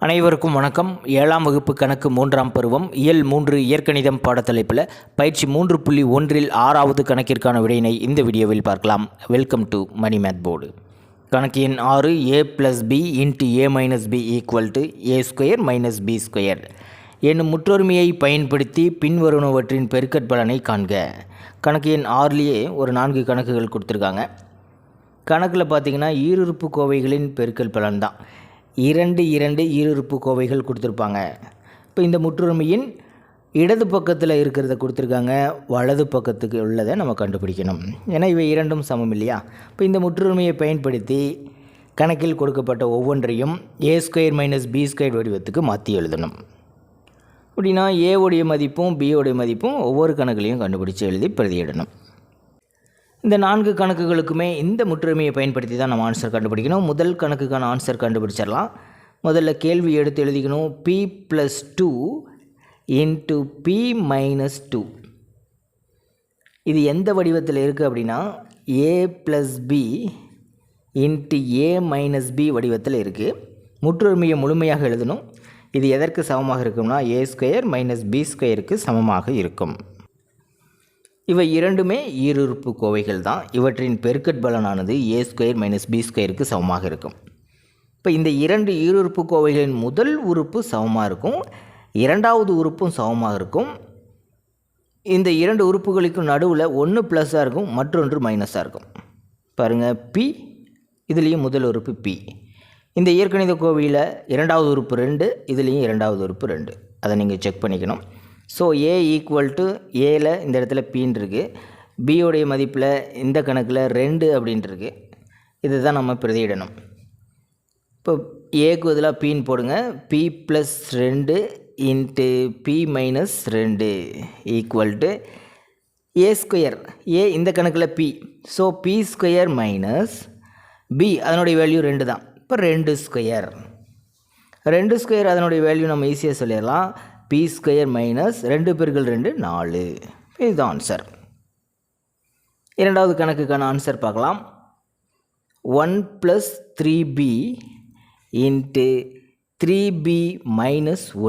அனைவருக்கும் வணக்கம். 7ஆம் வகுப்பு கணக்கு 3ஆம் பருவம் இயல் 3 இயற்கணிதம் பாடத்தலைப்பில் பயிற்சி 3.1 6வது கணக்கிற்கான விடையினை இந்த வீடியோவில் பார்க்கலாம். Welcome to money math board. கணக்கு எண் 6 a+b × a - b = a² - b² என்னும் முற்றொருமையை பயன்படுத்தி பின்வருவனவற்றின் பெருக்கற்பலனை காண்க. கணக்கு எண் 6லேயே ஒரு 4 கணக்குகள் கொடுத்துருக்காங்க. கணக்கில் பார்த்திங்கன்னா ஈருறுப்பு கோவைகளின் பெருக்கல் பலன் தான். 2 ஈருறுப்பு கோவைகள் கொடுத்துருப்பாங்க. இப்போ இந்த முற்றுரிமையின் இடது பக்கத்தில் இருக்கிறத கொடுத்துருக்காங்க, வலது பக்கத்துக்கு உள்ளதை நம்ம கண்டுபிடிக்கணும். ஏன்னா இவை இரண்டும் சமம் இல்லையா? இப்போ இந்த முற்றுரிமையை பயன்படுத்தி கணக்கில் கொடுக்கப்பட்ட ஒவ்வொன்றையும் a² - b² வடிவத்துக்கு மாற்றி எழுதணும். அப்படின்னா ஏவுடைய மதிப்பும் பியோடைய மதிப்பும் ஒவ்வொரு கணக்குலையும் கண்டுபிடிச்சி எழுதி பிரதியிடணும். இந்த 4 கணக்குகளுக்குமே இந்த முற்றுரிமையை பயன்படுத்தி தான் நம்ம ஆன்சர் கண்டுபிடிக்கணும். முதல் கணக்குக்கான ஆன்சர் கண்டுபிடிச்சிடலாம். முதல்ல கேள்வி எடுத்து எழுதிக்கணும். p+2 × p - 2 இது எந்த வடிவத்தில் இருக்குது அப்படின்னா a+b × a - b வடிவத்தில் இருக்குது. முற்றுரிமையை முழுமையாக எழுதணும். இது எதற்கு சமமாக இருக்கும்னா a² - b²க்கு சமமாக இருக்கும். இவை இரண்டுமே ஈருறுப்பு கோவைகள் தான். இவற்றின் பெருக்கற்பலனானது a² - b²க்கு சமமாக இருக்கும். இப்போ இந்த 2 ஈருறுப்பு கோவைகளின் முதல் உறுப்பு சமமாக இருக்கும், இரண்டாவது உறுப்பும் சமமாக இருக்கும். இந்த 2 உறுப்புகளுக்கு நடுவில் ஒன்று ப்ளஸ்ஸாக இருக்கும், மற்றொன்று மைனஸாக இருக்கும். பாருங்கள், p இதுலேயும் முதல் உறுப்பு p. இந்த இயற்கணித கோவையில் இரண்டாவது உறுப்பு 2, இதுலேயும் இரண்டாவது உறுப்பு 2. அதை நீங்கள் செக் பண்ணிக்கணும். ஸோ a = ஏல இந்த இடத்துல பின்னு இருக்குது, பியோடைய மதிப்பில் இந்த கணக்கில் 2 அப்படின்ட்டுருக்கு. இது தான் நம்ம பிரதியிடணும். இப்போ ஏக்கு பதிலாக பின்னு போடுங்க. p+2 × p - 2 = a². a இந்த கணக்கில் p, ஸோ p² - b அதனுடைய வேல்யூ 2 தான். இப்போ 2² 2² அதனுடைய வேல்யூ நம்ம ஈஸியாக சொல்லிடலாம். p² - 2 × 2 4. இதுதான் ஆன்சர். இரண்டாவது கணக்குக்கான ஆன்சர் பார்க்கலாம். 1 + 3b × 3b -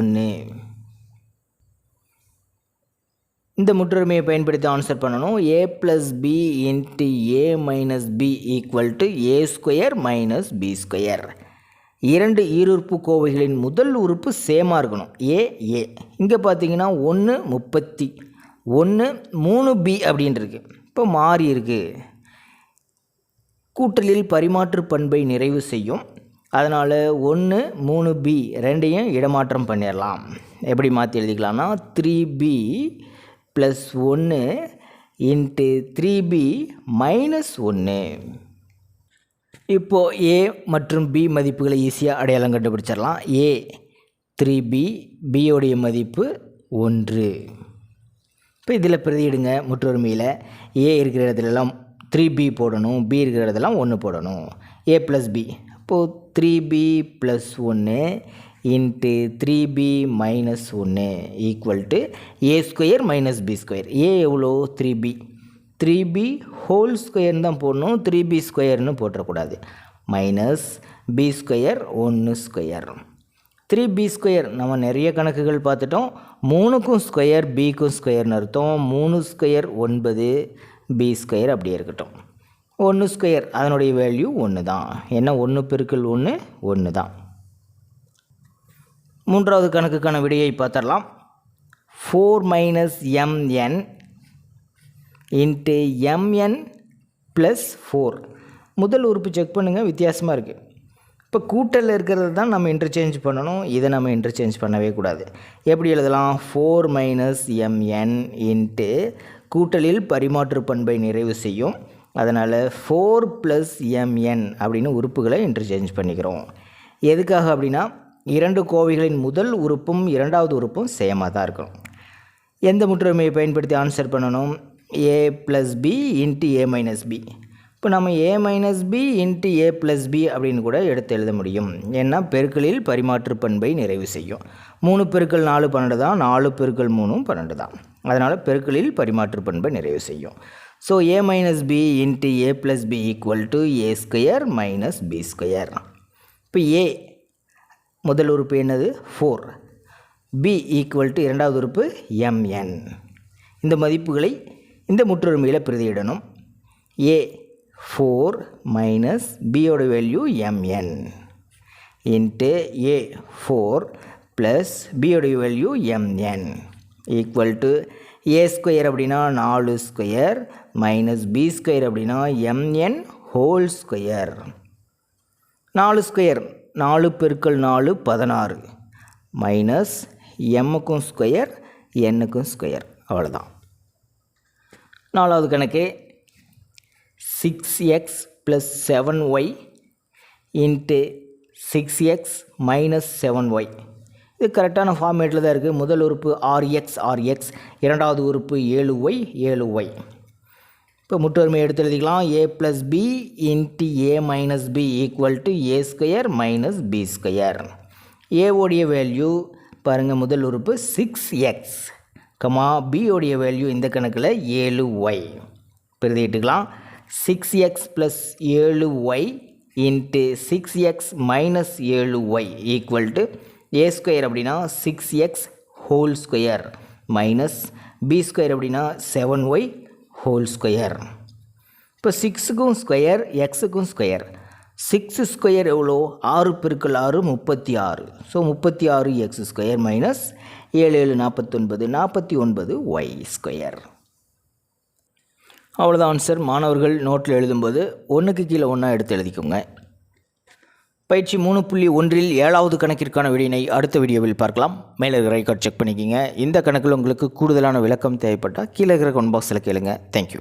1 இந்த முற்றுரிமையை பயன்படுத்தி ஆன்சர் பண்ணணும். a+b × a - b = a² - b². 2 ஈருறுப்பு கோவைகளின் முதல் உறுப்பு சேமாக இருக்கணும், a. இங்கே பார்த்தீங்கன்னா 1 31 3b அப்படின்ட்டுருக்கு. இப்போ மாறி இருக்குது. கூட்டலில் பரிமாற்று பண்பை நிறைவு செய்யும். அதனால் 1 3b ரெண்டையும் இடமாற்றம் பண்ணிடலாம். எப்படி மாற்றி எழுதிக்கலாம்னா 3b + 1 × 3b - 1. இப்போது a மற்றும் b மதிப்புகளை ஈஸியாக அடையாளம் கண்டுபிடிச்சிடலாம். a 3b, பியோடைய மதிப்பு 1. இப்போ இதில் பிரதியிடுங்க. முற்றுரிமையில் a இருக்கிற இடத்துலலாம் 3b போடணும், b இருக்கிற இடத்துலாம் 1 போடணும். a + b, இப்போது 3b + 1 × 3b - 1 = a² - b². a எவ்வளோ? 3b. 3b ஹோல்² தான் போடணும், 3b² போட்டக்கூடாது. -b² 1². 3b² நம்ம நிறைய கணக்குகள் பார்த்துட்டோம். 3க்கும் ஸ்கொயர் பிக்கும் ஸ்கொயர்னு அர்த்தம். 3² 9, b² அப்படியே இருக்கட்டும். 1² அதனுடைய வேல்யூ 1 தான். என்ன 1 × 1 1 தான். மூன்றாவது கணக்குக்கான விடையை பார்த்துடலாம். 4 - mn × mn + 4. முதல் உறுப்பு செக் பண்ணுங்கள், வித்தியாசமாக இருக்குது. இப்போ கூட்டலில் இருக்கிறது தான் நம்ம இன்டர்சேஞ்ச் பண்ணணும், இதை நம்ம இன்டர்சேஞ்ச் பண்ணவே கூடாது. எப்படி எழுதலாம்? 4 - mn × கூட்டலில் பரிமாற்று பண்பை நிறைவு செய்யும். அதனால் 4 + mn அப்படின்னு உறுப்புகளை இன்டர்சேஞ்ச் பண்ணிக்கிறோம். எதுக்காக அப்படின்னா 2 கோவைகளின் முதல் உறுப்பும் இரண்டாவது உறுப்பும் சேமாக தான் இருக்கணும். எந்த முற்றுரிமையை பயன்படுத்தி ஆன்சர் பண்ணணும்? a + b × a - b. இப்போ நம்ம a - b × a + b அப்படின்னு கூட எடுத்து எழுத முடியும். ஏன்னா பெருக்கலில் பரிமாற்று பண்பை நிறைவு செய்யும். 3 × 4 12 தான், 4 × 3 12 தான். அதனால் பெருக்கலில் பரிமாற்று பண்பை நிறைவு செய்யும். So a - b × a + b = a² - b². இப்போ a முதல் உறுப்பு என்னது 4, b ஈக்குவல் டு இரண்டாவது உறுப்பு mn. இந்த மதிப்புகளை இந்த முற்றொருமையில் பிரதியிடணும். a 4 மைனஸ் பியோட value mn into a 4 plus பியோட value mn equal to a square அப்படின்னா 4 ஸ்கொயர் மைனஸ் b ஸ்கொயர் அப்படின்னா mn ஹோல் ஸ்கொயர். 4 ஸ்கொயர் 4 பெருக்கல் 4 16 மைனஸ் எம்முக்கும் ஸ்கொயர் என்னுக்கும் ஸ்கொயர். அவ்வளோதான். நாலாவது கணக்கு 6x plus 7y into 6x minus 7y. இது கரெக்டான ஃபார்மேட்டில் தான் இருக்குது. முதல் உறுப்பு RX, இரண்டாவது உறுப்பு 7y, 7y. இப்போ முற்றொருமை எடுத்து எழுதிக்கலாம். a plus b into a minus b equal to a square minus b square. ஏவோடைய வேல்யூ பாருங்கள், முதல் உறுப்பு 6x, பியோடைய வேல்யூ இந்த கணக்கில் 7y. பிரதியிட்டுக்கலாம். 6x plus 7y into 6x minus 7y equal to a square அப்படின்னா 6x whole square minus b square அப்படின்னா 7y ஹோல் ஸ்கொயர். இப்போ 6க்கும் ஸ்கொயர் எக்ஸுக்கும் ஸ்கொயர். 6 ஸ்கொயர் எவ்வளோ? 6 பெருக்கல் 6 36. So 36 x square minus 7 7 49 49 Y square. அவ்வளோதான் ஆன்சர். மாணவர்கள் நோட்டில் எழுதும்போது ஒன்றுக்கு கீழே ஒன்றா எடுத்து எழுதிக்கோங்க. பயிற்சி 3.1 7வது கணக்கிற்கான விடையினை அடுத்த வீடியோவில் பார்க்கலாம். மேலே இருக்கிற ரெக்கார்ட் செக் பண்ணிக்கிங்க. இந்த கணக்கில் உங்களுக்கு கூடுதலான விளக்கம் தேவைப்பட்டால் கீழே இருக்கிற கமெண்ட் பாக்ஸில் கேளுங்க. தேங்க்யூ.